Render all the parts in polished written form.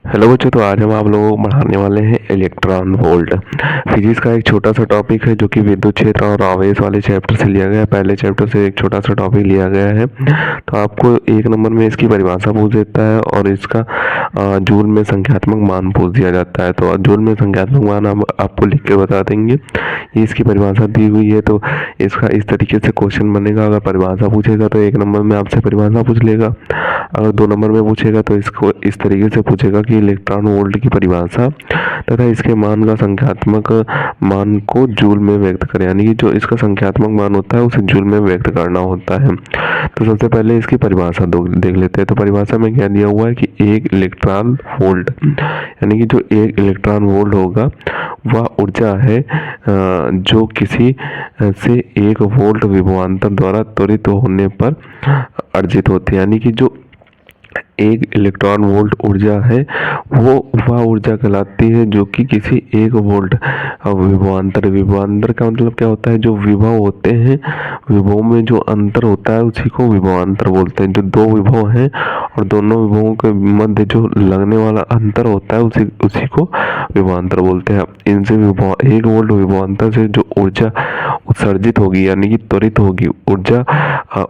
Hello बच्चों, तो आज हम आप लोगों को पढ़ाने वाले हैं इलेक्ट्रॉन वोल्ट। फिजिक्स का एक छोटा सा टॉपिक है जो कि विद्युत क्षेत्र और आवेश वाले चैप्टर से लिया गया है। पहले चैप्टर से एक छोटा सा टॉपिक लिया गया है। तो आपको एक नंबर में इसकी परिभाषा पूछ देता है और इसका जूल में संख्यात्मक मान पूछ दिया जाता है। तो जूल में संख्यात्मक मान हम आपको लिख के बता देंगे। ये इसकी परिभाषा दी हुई है, तो इसका इस तरीके से क्वेश्चन बनेगा। अगर परिभाषा पूछेगा तो एक नंबर में आपसे परिभाषा पूछ लेगा। अगर 2 नंबर में पूछेगा तो इसको इस तरीके से पूछेगा कि इलेक्ट्रॉन वोल्ट की परिभाषा तथा इसके मान का संख्यात्मक मान को जूल में व्यक्त करें, यानी कि जो इसका संख्यात्मक मान होता है उसे जूल में व्यक्त करना होता है। तो सबसे पहले इसकी परिभाषा देख लेते हैं। तो परिभाषा में क्या दिया हुआ है कि एक इलेक्ट्रॉन वोल्ट, यानी कि जो एक इलेक्ट्रॉन वोल्ट होगा वह ऊर्जा है जो किसी से 1 वोल्ट विभवांतर द्वारा त्वरित होने पर अर्जित होती है। यानी कि जो एक इलेक्ट्रॉन वोल्ट ऊर्जा है वो वह ऊर्जा कहलाती है जो कि किसी 1 वोल्ट विभवांतर का मतलब क्या होता है, जो विभव होते हैं, विभव में जो अंतर होता है उसी को विभवांतर बोलते हैं। जो 2 विभव हैं और दोनों विभवों के मध्य जो लगने वाला अंतर होता है उसी को विभवांतर बोलते हैं। इनसे 1 वोल्ट विभवांतर से जो ऊर्जा उत्सर्जित होगी, यानी कि त्वरित होगी, ऊर्जा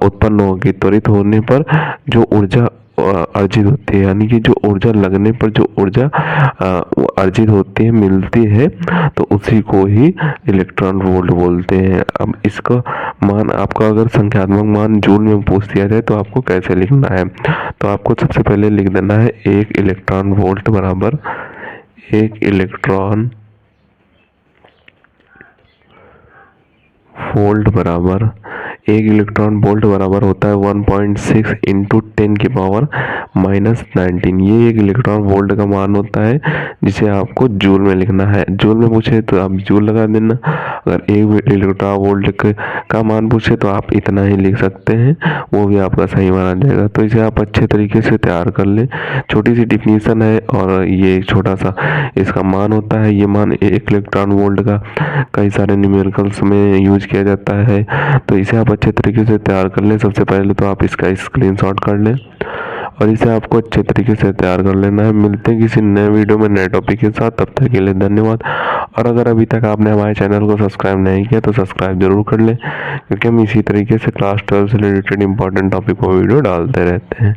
उत्पन्न होगी, त्वरित होने पर जो ऊर्जा अर्जित होती है, यानी कि जो ऊर्जा लगने पर जो ऊर्जा अर्जित होती है, मिलती है, तो उसी को ही इलेक्ट्रॉन वोल्ट बोलते हैं। अब इसका मान आपका अगर संख्यात्मक मान जूल में पूछ दिया जाए तो आपको कैसे लिखना है। तो आपको सबसे पहले लिख देना है एक इलेक्ट्रॉन वोल्ट बराबर एक इलेक्ट्रॉन वोल्ट बराबर एक इलेक्ट्रॉन वोल्ट बराबर होता है 1.6 इंटू 10 की पावर -19। ये एक इलेक्ट्रॉन वोल्ट का मान होता है जिसे आपको जूल में लिखना है। जूल में पूछे तो आप जूल लगा देना। अगर एक इलेक्ट्रॉन वोल्ट का मान पूछे तो आप इतना ही लिख सकते हैं, वो भी आपका सही माना जाएगा। तो इसे आप अच्छे तरीके से तैयार कर लें। छोटी सी डिफिनीशन है और ये छोटा सा इसका मान होता है। ये मान एक इलेक्ट्रॉन वोल्ट का कई सारे न्यूमेरिकल्स में यूज किया जाता है। तो इसे आप अच्छे तरीके से तैयार कर लें। सबसे पहले तो आप इसका स्क्रीनशॉट कर लें और इसे आपको अच्छे तरीके से तैयार कर लेना है। मिलते हैं किसी नए वीडियो में नए टॉपिक के साथ, तब तक के लिए धन्यवाद। और अगर अभी तक आपने हमारे चैनल को सब्सक्राइब नहीं किया तो सब्सक्राइब जरूर कर लें, क्योंकि हम इसी तरीके से क्लास 12 से रिलेटेड इंपॉर्टेंट टॉपिक को वीडियो डालते रहते हैं।